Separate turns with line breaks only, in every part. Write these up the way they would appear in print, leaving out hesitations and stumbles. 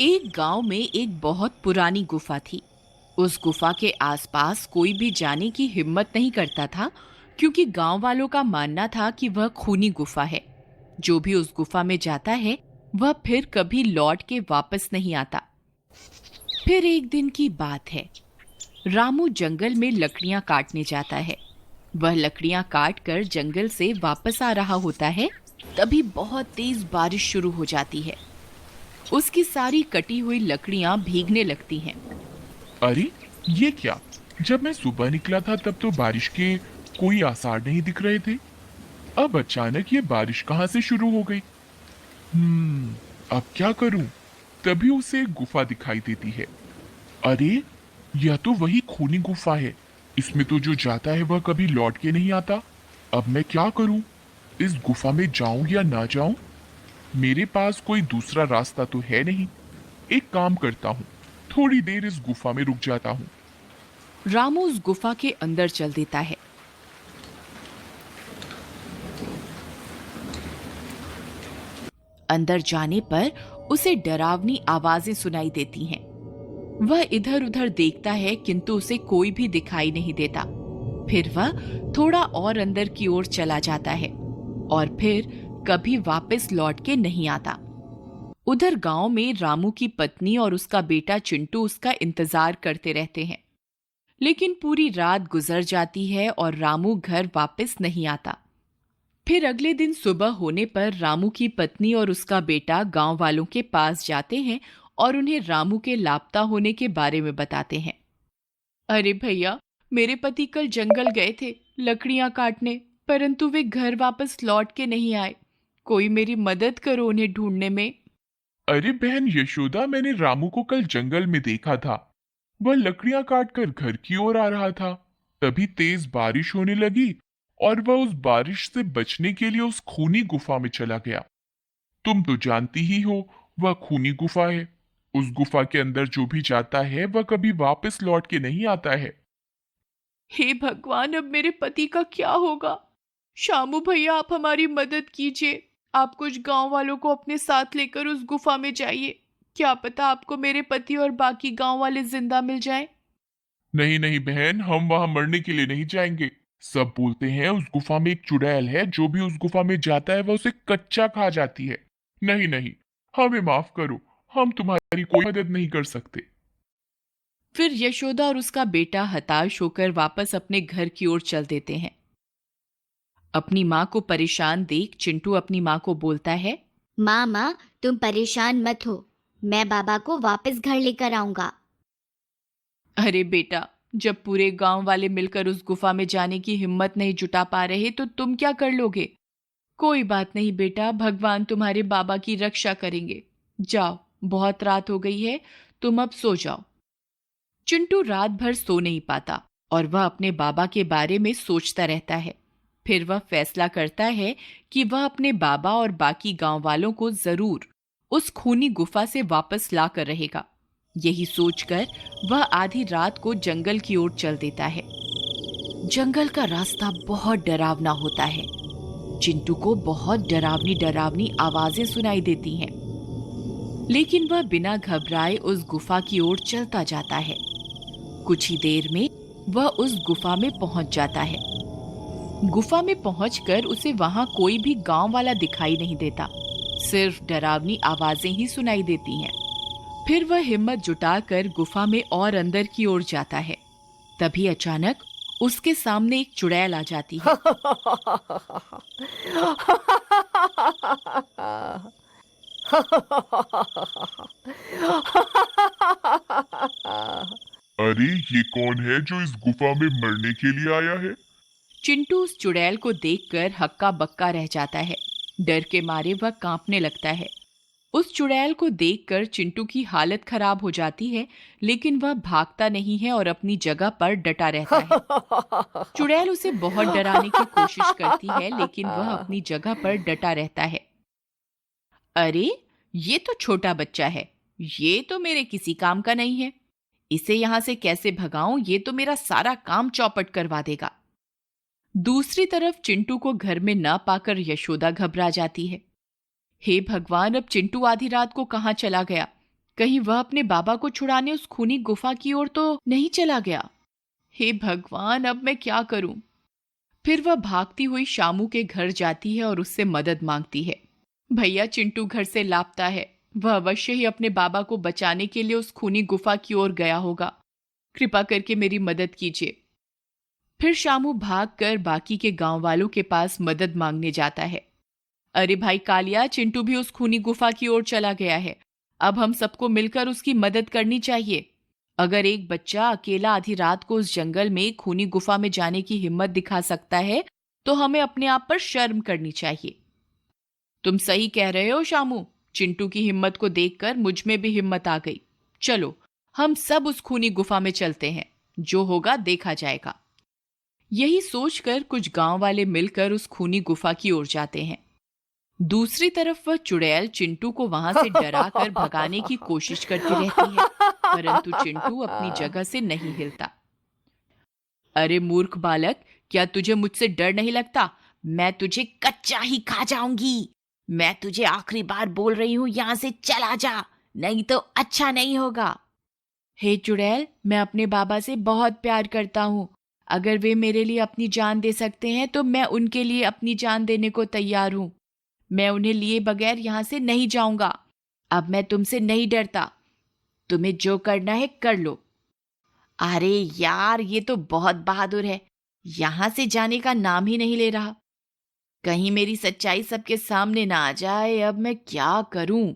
एक गांव में एक बहुत पुरानी गुफा थी। उस गुफा के आसपास कोई भी जाने की हिम्मत नहीं करता था, क्योंकि गांव वालों का मानना था कि वह खूनी गुफा है। जो भी उस गुफा में जाता है वह फिर कभी लौट के वापस नहीं आता। फिर एक दिन की बात है। रामू जंगल में लकड़ियां काटने जाता है। वह लकड़ियां काट कर जंगल से वापस आ रहा होता है। तभी बहुत तेज बारिश शुरू हो जाती है। उसकी सारी कटी हुई लकड़ियां भीगने लगती हैं।
अरे, ये क्या? जब मैं सुबह निकला था तब तो बारिश के कोई आसार नहीं दिख रहे थे। अब अचानक ये बारिश कहाँ से शुरू हो गई? अब क्या करूं? तभी उसे एक गुफा दिखाई देती है। अरे, यह तो वही खूनी गुफा है। इसमें तो जो जाता है वह कभी लौट के नहीं आता। अब मैं क्या करूं? इस गुफा में जाऊं या ना जाऊं? मेरे पास कोई दूसरा रास्ता तो है नहीं। एक काम करता हूँ, थोड़ी देर इस गुफा में रुक जाता हूँ।
रामू उस गुफा के अंदर चल देता है। अंदर जाने पर उसे डरावनी आवाजें सुनाई देती हैं। वह इधर उधर देखता है, किंतु उसे कोई भी दिखाई नहीं देता। फिर वह थोड़ा और अंदर की ओर चला जाता है और फिर कभी वापस लौट के नहीं आता। उधर गांव में रामू की पत्नी और उसका बेटा चिंटू उसका इंतजार करते रहते हैं। लेकिन पूरी रात गुजर जाती है और रामू घर वापस नहीं आता। फिर अगले दिन सुबह होने पर रामू की पत्नी और उसका बेटा गांव वालों के पास जाते हैं और उन्हें रामू के लापता होने के बारे में बताते हैं। अरे भैया, मेरे पति कल जंगल गए थे लकड़ियां काटने, परंतु वे घर वापस लौट के नहीं आए। कोई मेरी मदद करो उन्हें ढूंढने में।
अरे बहन यशोदा, मैंने रामू को कल जंगल में देखा था। वह लकड़ियां काटकर घर की ओर आ रहा था। तभी तेज बारिश होने लगी और वह उस बारिश से बचने के लिए उस खूनी गुफा में चला गया। तुम तो जानती ही हो, वह खूनी गुफा है। उस गुफा के अंदर जो भी जाता है वह कभी वापस लौट के नहीं आता है।
हे भगवान, अब मेरे पति का क्या होगा? शामू भैया, आप हमारी मदद कीजिए। आप कुछ गांव वालों को अपने साथ लेकर उस गुफा में जाइए। क्या पता आपको मेरे पति और बाकी गांव वाले जिंदा मिल जाएं।
नहीं नहीं बहन, हम वहां मरने के लिए नहीं जाएंगे। सब बोलते हैं उस गुफा में एक चुड़ैल है, जो भी उस गुफा में जाता है वह उसे कच्चा खा जाती है। नहीं नहीं, हमें माफ करो, हम तुम्हारी कोई मदद नहीं कर सकते।
फिर यशोदा और उसका बेटा हताश होकर वापस अपने घर की ओर चल देते हैं। अपनी माँ को परेशान देख चिंटू अपनी माँ को बोलता है।
माँ माँ, तुम परेशान मत हो। मैं बाबा को वापस घर लेकर आऊंगा।
अरे बेटा, जब पूरे गांव वाले मिलकर उस गुफा में जाने की हिम्मत नहीं जुटा पा रहे तो तुम क्या कर लोगे? कोई बात नहीं बेटा, भगवान तुम्हारे बाबा की रक्षा करेंगे। जाओ, बहुत रात हो गई है, तुम अब सो जाओ। चिंटू रात भर सो नहीं पाता और वह अपने बाबा के बारे में सोचता रहता है। फिर वह फैसला करता है कि वह अपने बाबा और बाकी गांव वालों को जरूर उस खूनी गुफा से वापस ला कर रहेगा। यही सोचकर वह आधी रात को जंगल की ओर चल देता है। जंगल का रास्ता बहुत डरावना होता है। चिंटू को बहुत डरावनी डरावनी आवाजें सुनाई देती हैं, लेकिन वह बिना घबराए उस गुफा की ओर चलता जाता है। कुछ ही देर में वह उस गुफा में पहुंच जाता है। गुफा में पहुंचकर उसे वहां कोई भी गांव वाला दिखाई नहीं देता, सिर्फ डरावनी आवाजें ही सुनाई देती हैं। फिर वह हिम्मत जुटाकर गुफा में और अंदर की ओर जाता है। तभी अचानक उसके सामने एक चुड़ैल आ जाती है।
अरे, ये कौन है जो इस गुफा में मरने के लिए आया है?
चिंटू उस चुड़ैल को देखकर हक्का बक्का रह जाता है। डर के मारे वह कांपने लगता है। उस चुड़ैल को देखकर चिंटू की हालत खराब हो जाती है, लेकिन वह भागता नहीं है और अपनी जगह पर डटा रहता है। चुड़ैल उसे बहुत डराने की कोशिश करती है, लेकिन वह अपनी जगह पर डटा रहता है। अरे, ये तो छोटा बच्चा है, ये तो मेरे किसी काम का नहीं है। इसे यहां से कैसे भगाऊं, ये तो मेरा सारा काम चौपट करवा देगा। दूसरी तरफ चिंटू को घर में न पाकर यशोदा घबरा जाती है। हे भगवान, अब चिंटू आधी रात को कहाँ चला गया? कहीं वह अपने बाबा को छुड़ाने उस खूनी गुफा की ओर तो नहीं चला गया। हे भगवान, अब मैं क्या करूं? फिर वह भागती हुई शामू के घर जाती है और उससे मदद मांगती है। भैया, चिंटू घर से लापता है। वह अवश्य ही अपने बाबा को बचाने के लिए उस खूनी गुफा की ओर गया होगा। कृपा करके मेरी मदद कीजिए। फिर शामू भागकर बाकी के गांव वालों के पास मदद मांगने जाता है। अरे भाई कालिया, चिंटू भी उस खूनी गुफा की ओर चला गया है। अब हम सबको मिलकर उसकी मदद करनी चाहिए। अगर एक बच्चा अकेला आधी रात को उस जंगल में खूनी गुफा में जाने की हिम्मत दिखा सकता है, तो हमें अपने आप पर शर्म करनी चाहिए। तुम सही कह रहे हो शामू। चिंटू की हिम्मत को देखकर मुझ में भी हिम्मत आ गई। चलो, हम सब उस खूनी गुफा में चलते हैं। जो होगा देखा जाएगा। यही सोचकर कुछ गांव वाले मिलकर उस खूनी गुफा की ओर जाते हैं। दूसरी तरफ वह चुड़ैल चिंटू को वहां से डरा कर भगाने की कोशिश करती रहती है, परंतु चिंटू अपनी जगह से नहीं हिलता। अरे मूर्ख बालक, क्या तुझे मुझसे डर नहीं लगता? मैं तुझे कच्चा ही खा जाऊंगी। मैं तुझे आखिरी बार बोल रही हूं, यहां से चला जा, नहीं तो अच्छा नहीं होगा। हे चुड़ैल, मैं अपने बाबा से बहुत प्यार करता हूँ। अगर वे मेरे लिए अपनी जान दे सकते हैं तो मैं उनके लिए अपनी जान देने को तैयार हूँ। मैं उन्हें लिए बगैर यहां से नहीं जाऊंगा। अब मैं तुमसे नहीं डरता। तुम्हें जो करना है कर लो। अरे यार, ये तो बहुत बहादुर है। यहां से जाने का नाम ही नहीं ले रहा। कहीं मेरी सच्चाई सबके सामने ना आ जाए। अब मैं क्या करूं?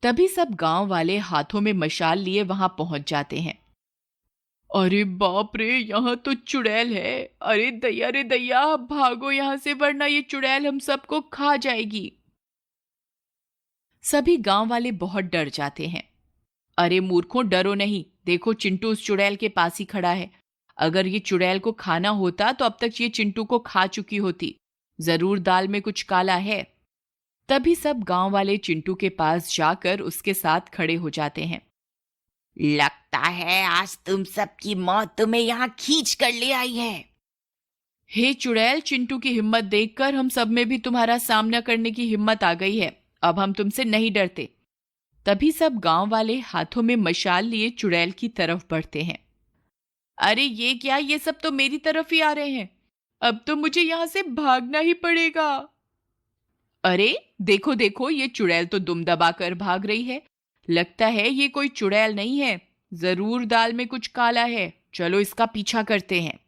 तभी सब गांव वाले हाथों में मशाल लिए वहां पहुंच जाते हैं। अरे बाप रे, यहाँ तो चुड़ैल है। अरे दैया रे दैया, भागो यहाँ से, वरना ये चुड़ैल हम सबको खा जाएगी। सभी गांव वाले बहुत डर जाते हैं। अरे मूर्खों, डरो नहीं। देखो, चिंटू उस चुड़ैल के पास ही खड़ा है। अगर ये चुड़ैल को खाना होता तो अब तक ये चिंटू को खा चुकी होती। जरूर दाल में कुछ काला है। तभी सब गांव वाले चिंटू के पास जाकर उसके साथ खड़े हो जाते हैं। लगता है आज तुम सबकी मौत तुम्हें यहाँ खींच कर ले आई है। हे चुड़ैल, चिंटू की हिम्मत देखकर हम सब में भी तुम्हारा सामना करने की हिम्मत आ गई है। अब हम तुमसे नहीं डरते। तभी सब गांव वाले हाथों में मशाल लिए चुड़ैल की तरफ बढ़ते हैं। अरे ये क्या, ये सब तो मेरी तरफ ही आ रहे हैं। अब तो मुझे यहां से भागना ही पड़ेगा। अरे देखो देखो, ये चुड़ैल तो दुम दबाकर भाग रही है। लगता है ये कोई चुड़ैल नहीं है, जरूर दाल में कुछ काला है। चलो इसका पीछा करते हैं।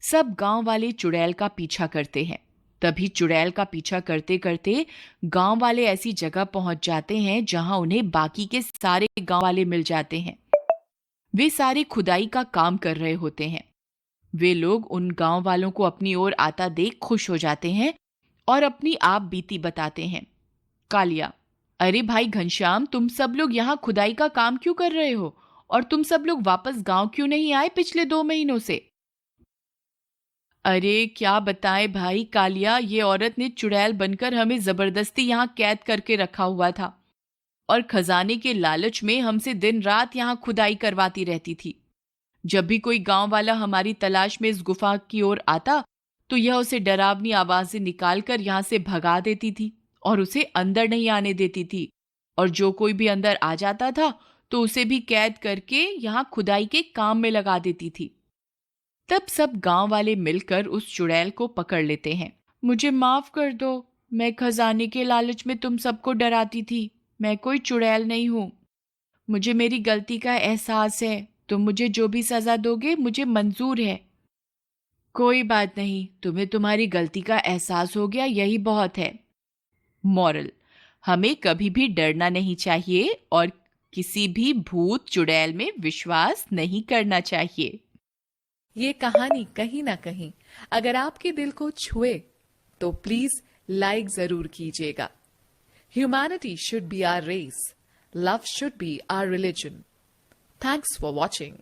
सब गांव वाले चुड़ैल का पीछा करते हैं। तभी चुड़ैल का पीछा करते करते गांव वाले ऐसी जगह पहुंच जाते हैं जहां उन्हें बाकी के सारे गांव वाले मिल जाते हैं। वे सारे खुदाई का काम कर रहे होते हैं। वे लोग उन गांव वालों को अपनी ओर आता देख खुश हो जाते हैं और अपनी आप बीती बताते हैं। कालिया, अरे भाई घनश्याम, तुम सब लोग यहाँ खुदाई का काम क्यों कर रहे हो? और तुम सब लोग वापस गांव क्यों नहीं आए पिछले 2 महीनों से? अरे क्या बताएं भाई कालिया, ये औरत ने चुड़ैल बनकर हमें जबरदस्ती यहाँ कैद करके रखा हुआ था और खजाने के लालच में हमसे दिन रात यहाँ खुदाई करवाती रहती थी। जब भी कोई गांव वाला हमारी तलाश में इस गुफा की ओर आता तो यह उसे डरावनी आवाजें निकालकर यहाँ से भगा देती थी और उसे अंदर नहीं आने देती थी। और जो कोई भी अंदर आ जाता था तो उसे भी कैद करके यहाँ खुदाई के काम में लगा देती थी। तब सब गांव वाले मिलकर उस चुड़ैल को पकड़ लेते हैं। मुझे माफ कर दो, मैं खजाने के लालच में तुम सबको डराती थी। मैं कोई चुड़ैल नहीं हूं। मुझे मेरी गलती का एहसास है। तुम मुझे जो भी सजा दोगे मुझे मंजूर है। कोई बात नहीं, तुम्हें तुम्हारी गलती का एहसास हो गया, यही बहुत है। मॉरल, हमें कभी भी डरना नहीं चाहिए और किसी भी भूत चुड़ैल में विश्वास नहीं करना चाहिए।
ये कहानी कहीं ना कहीं अगर आपके दिल को छुए तो प्लीज लाइक जरूर कीजिएगा। Humanity should be our race, love should be our religion. Thanks for watching.